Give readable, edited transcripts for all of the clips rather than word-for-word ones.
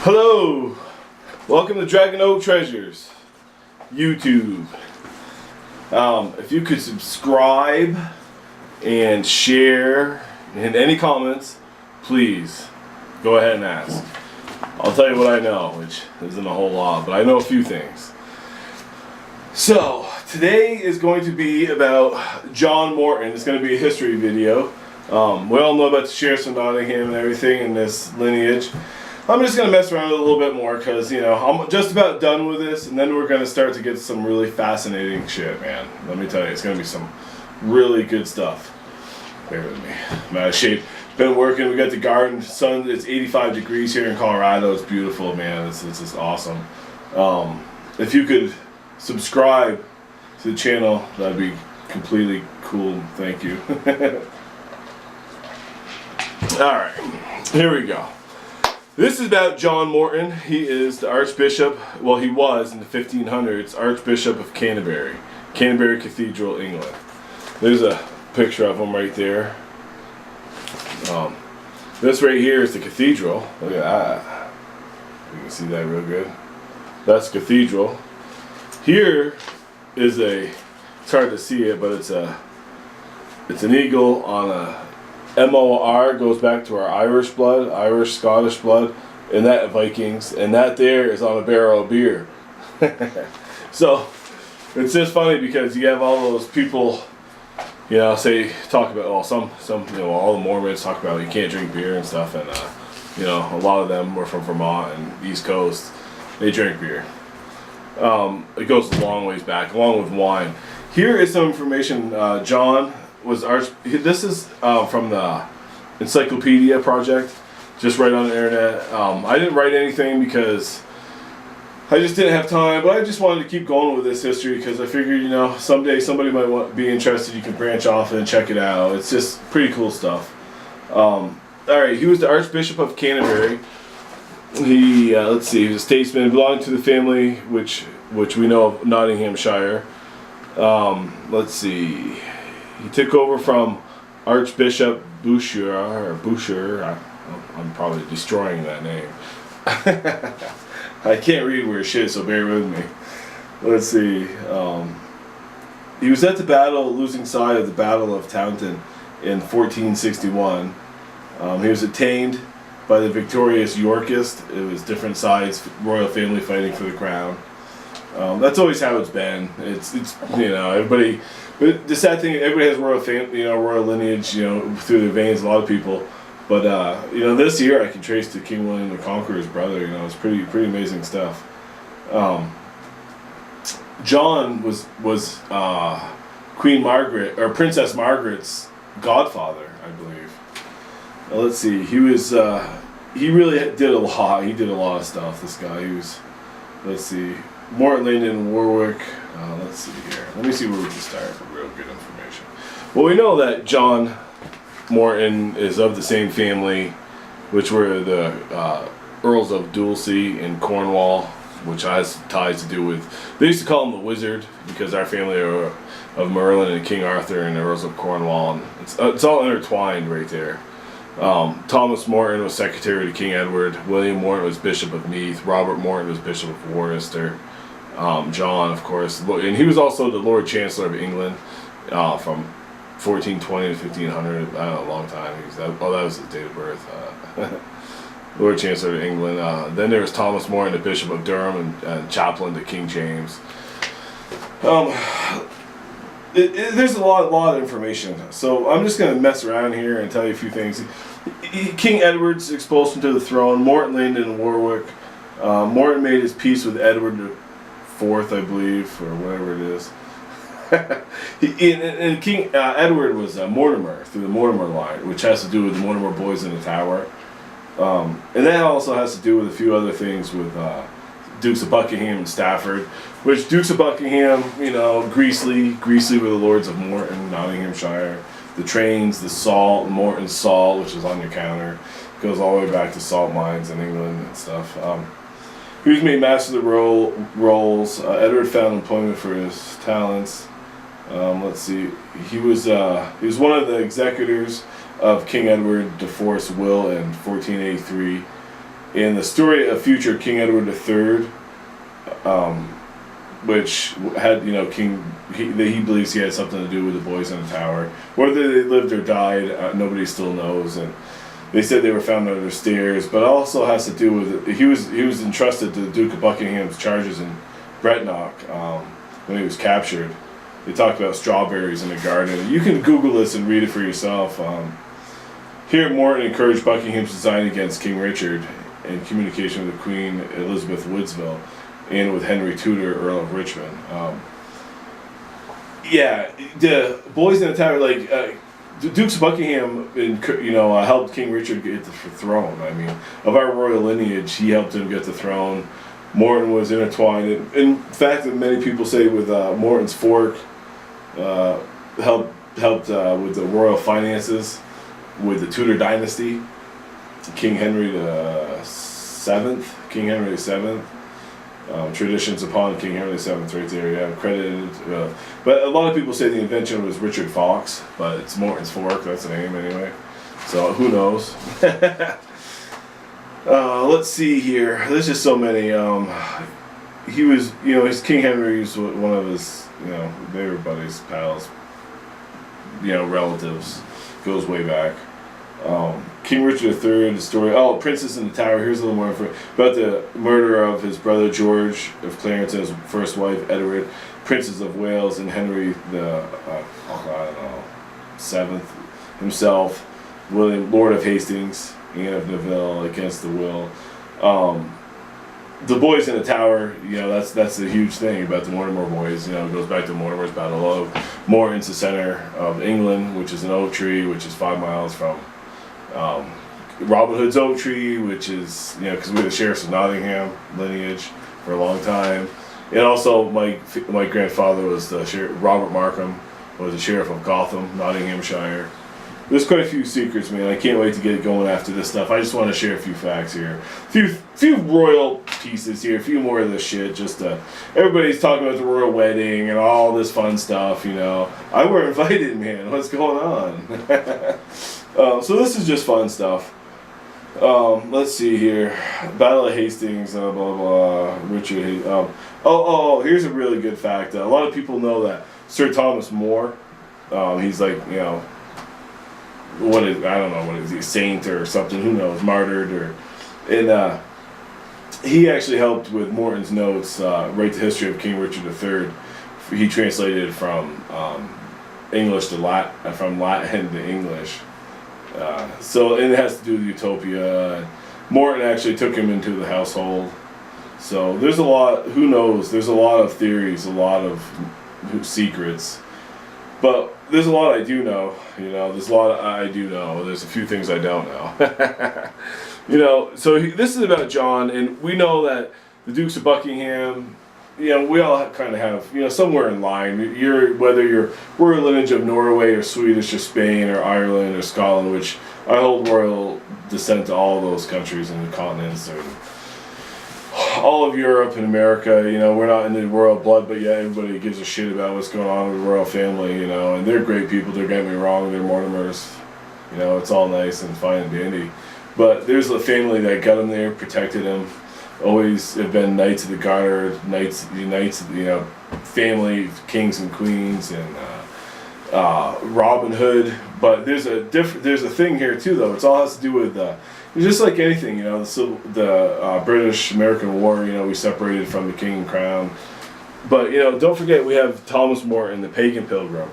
Hello, welcome to Dragon Oak Treasures YouTube. If you could subscribe and share and any comments, please go ahead and ask. I'll tell you what I know, which isn't a whole lot, but I know a few things. So today is going to be about John Morton. It's going to be a history video. We all know about the sheriffs of Nottingham and everything in this lineage. I'm just going to mess around with it a little bit more because, you know, I'm just about done with this, and then we're going to start to get some really fascinating shit, man. Let me tell you, it's going to be some really good stuff. Bear with me. I'm out of shape. Been working. We got the garden. Sun, it's 85 degrees here in Colorado. It's beautiful, man. It's just awesome. If you could subscribe to the channel, that'd be completely cool. Thank you. Alright, here we go. This is about John Morton. He is the archbishop, well, he was in the 1500s, Archbishop of Canterbury. Canterbury Cathedral, England. There's a picture of him right there. This right here is the cathedral. Look at that. You can see that real good. That's the cathedral. Here is it's hard to see it, but it's an eagle on a MOR, goes back to our Irish blood, Irish, Scottish blood, and that Vikings, and that there is on a barrel of beer. So, it's just funny because you have all those people, you know, talk about, well, some, you know, all the Mormons talk about you can't drink beer and stuff, and, you know, a lot of them were from Vermont and East Coast. They drink beer. It goes a long ways back, along with wine. Here is some information. John was this is from the Encyclopedia Project, just right on the internet. I didn't write anything because I just didn't have time, but I just wanted to keep going with this history because I figured, you know, someday somebody might be interested. You can branch off and check it out. It's just pretty cool stuff. Alright, he was the Archbishop of Canterbury. He, let's see, he was a statesman belonging to the family which we know of Nottinghamshire. Let's see. He took over from Archbishop Boucher. I'm probably destroying that name. I can't read weird shit, so bear with me. Let's see. He was at the losing side of the Battle of Taunton in 1461. He was attainted by the victorious Yorkist. It was different sides, royal family fighting for the crown. That's always how it's been. It's you know, everybody. But the sad thing, everybody has royal family, you know, royal lineage, you know, through their veins. A lot of people, but you know, this year I can trace to King William the Conqueror's brother. You know, it's pretty amazing stuff. John was Queen Margaret or Princess Margaret's godfather, I believe. Let's see. He was he really did a lot. He did a lot of stuff. This guy. He was. Let's see. Morton and Warwick. Let's see here. Let me see where we can start for real good information. Well, we know that John Morton is of the same family, which were the Earls of Dulcie in Cornwall, which has ties to do with. They used to call him the Wizard because our family are of Merlin and King Arthur and the Earls of Cornwall, and it's all intertwined right there. Thomas Morton was secretary to King Edward. William Morton was Bishop of Meath. Robert Morton was Bishop of Worcester. John, of course, and he was also the Lord Chancellor of England from 1420 to 1500. I don't know, a long time. That was his date of birth. Lord Chancellor of England. Then there was Thomas Morton, the Bishop of Durham, and chaplain to King James. There's a lot of information, so I'm just going to mess around here and tell you a few things. King Edward's expulsion to the throne. Morton landed in Warwick. Morton made his peace with Edward IV, I believe, or whatever it is. and King Edward was Mortimer, through the Mortimer line, which has to do with the Mortimer boys in the Tower. And that also has to do with a few other things with Dukes of Buckingham and Stafford, which Dukes of Buckingham, you know, Greasley were the lords of Morton, Nottinghamshire. The trains, the salt, Morton salt, which is on your counter, goes all the way back to salt mines in England and stuff. He was made master of the rolls. Edward found employment for his talents. Let's see. He was one of the executors of King Edward IV's will in 1483. in the story of future King Edward III, which had, he believes he had something to do with the boys in the tower. Whether they lived or died, nobody still knows. And they said they were found under stairs, but also has to do with he was entrusted to the Duke of Buckingham's charges in Brecknock when he was captured. They talked about strawberries in the garden. You can Google this and read it for yourself. Here, Morton encouraged Buckingham's design against King Richard in communication with Queen Elizabeth Woodsville and with Henry Tudor, Earl of Richmond. The boys in the tower, the Dukes of Buckingham, helped King Richard get the throne. I mean, of our royal lineage, he helped him get the throne. Morton was intertwined. In fact, many people say with Morton's fork helped with the royal finances with the Tudor dynasty. King Henry VII. Traditions upon King Henry VII right there, yeah, credited. But a lot of people say the invention was Richard Fox, but it's Morton's fork, that's the name anyway. So who knows? Let's see here. There's just so many. He was, his King Henry was one of his, they were buddies, pals, relatives. Goes way back. King Richard III, the story. Oh, Princess in the Tower. Here's a little more info about the murder of his brother George of Clarence and his first wife Edward, Princess of Wales, and Henry the seventh himself, William, Lord of Hastings, Anne of Neville against the will. The boys in the tower, that's a huge thing about the Mortimer boys. It goes back to Mortimer's Battle of Morton's the center of England, which is an oak tree, which is 5 miles from Robinhood's oak tree, which is, because we're the sheriffs of Nottingham lineage for a long time. And also, my grandfather was the sheriff, Robert Markham was the sheriff of Gotham, Nottinghamshire. There's quite a few secrets, man. I can't wait to get going after this stuff. I just want to share a few facts here. Few royal pieces here, a few more of this shit. Just everybody's talking about the royal wedding and all this fun stuff, I were invited, man. What's going on? So this is just fun stuff. Let's see here. Battle of Hastings, blah, blah, blah. Richard, here's a really good fact. A lot of people know that Sir Thomas More, he's like, I don't know, what is he, a saint or something, who knows, martyred, and he actually helped with Morton's notes, write the history of King Richard III. He translated it from English to Latin, from Latin to English. So it has to do with Utopia. Morton actually took him into the household. So there's a lot, who knows, there's a lot of theories, a lot of secrets. But there's a lot I do know, there's a lot I do know. There's a few things I don't know. So this is about John, and we know that the Dukes of Buckingham, we all kind of have, somewhere in line. Whether you're royal lineage of Norway or Swedish or Spain or Ireland or Scotland, which I hold royal descent to all those countries and the continents, or all of Europe and America. We're not in the royal blood, but yet everybody gives a shit about what's going on with the royal family, and they're great people, don't get me wrong, they're Mortimers, it's all nice and fine and dandy. But there's a family that got him there, protected him, always have been Knights of the Garter, knights, family, kings and queens, and Robinhood. But there's a thing here too, though. It all has to do with just like anything, the British-American War. We separated from the king and crown. But don't forget we have Thomas Morton, the pagan pilgrim.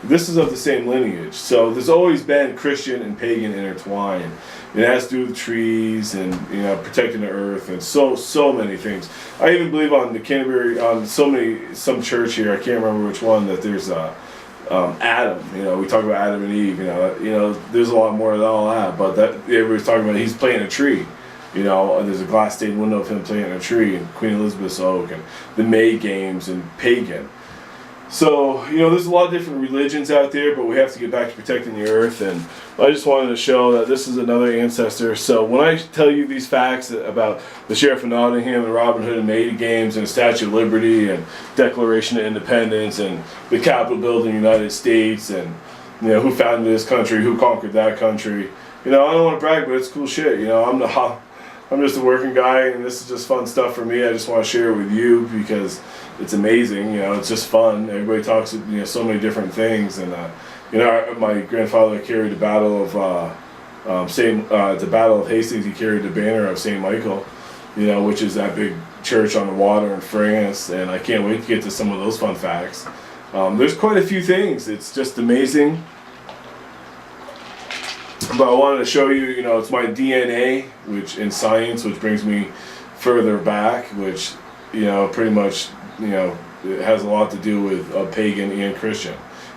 This is of the same lineage. So there's always been Christian and pagan intertwined. It has to do with trees and protecting the earth and so many things. I even believe on the Canterbury, on some church here, I can't remember which one, that there's Adam. We talk about Adam and Eve. There's a lot more than all that. But that everybody's talking about, he's planting a tree. There's a glass stained window of him planting a tree, and Queen Elizabeth's oak, and the May Games, and pagan. So, there's a lot of different religions out there, but we have to get back to protecting the earth, and I just wanted to show that this is another ancestor. So when I tell you these facts about the Sheriff of Nottingham and Robin Hood and May Games and the Statue of Liberty and Declaration of Independence and the Capitol building in the United States and, who founded this country, who conquered that country, I don't want to brag, but it's cool shit. I'm just a working guy, and this is just fun stuff for me. I just want to share it with you because it's amazing. You know, it's just fun. Everybody talks, you know, so many different things, and you know, my grandfather carried the battle of the Battle of Hastings. He carried the banner of Saint Michael, you know, which is that big church on the water in France, and I can't wait to get to some of those fun facts. There's quite a few things. It's just amazing. But I wanted to show you, you know, it's my DNA, which in science, which brings me further back, which, you know, pretty much, you know, it has a lot to do with pagan and Christian.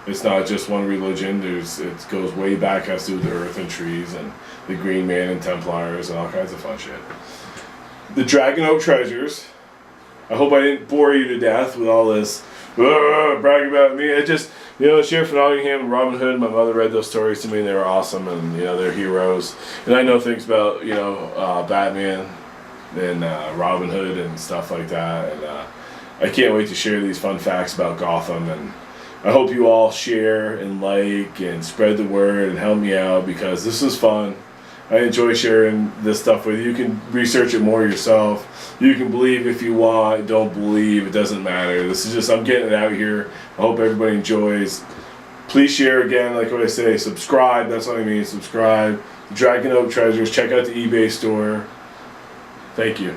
It's not just one religion. It goes way back, has to do with the earth and trees and the Green Man and Templars and all kinds of fun shit. The Dragon Oak treasures. I hope I didn't bore you to death with all this brag about me. It just, you know, Sheriff of Nottingham and Robinhood, my mother read those stories to me, and they were awesome, and, you know, they're heroes. And I know things about, you know, Batman and Robinhood and stuff like that, and I can't wait to share these fun facts about Gotham, and I hope you all share and like and spread the word and help me out, because this is fun. I enjoy sharing this stuff with you. You can research it more yourself. You can believe if you want, don't believe, it doesn't matter. This is just, I'm getting it out here. I hope everybody enjoys. Please share again, like what I say, subscribe, that's what I mean, subscribe. Dragon Oak Treasures, check out the eBay store. Thank you.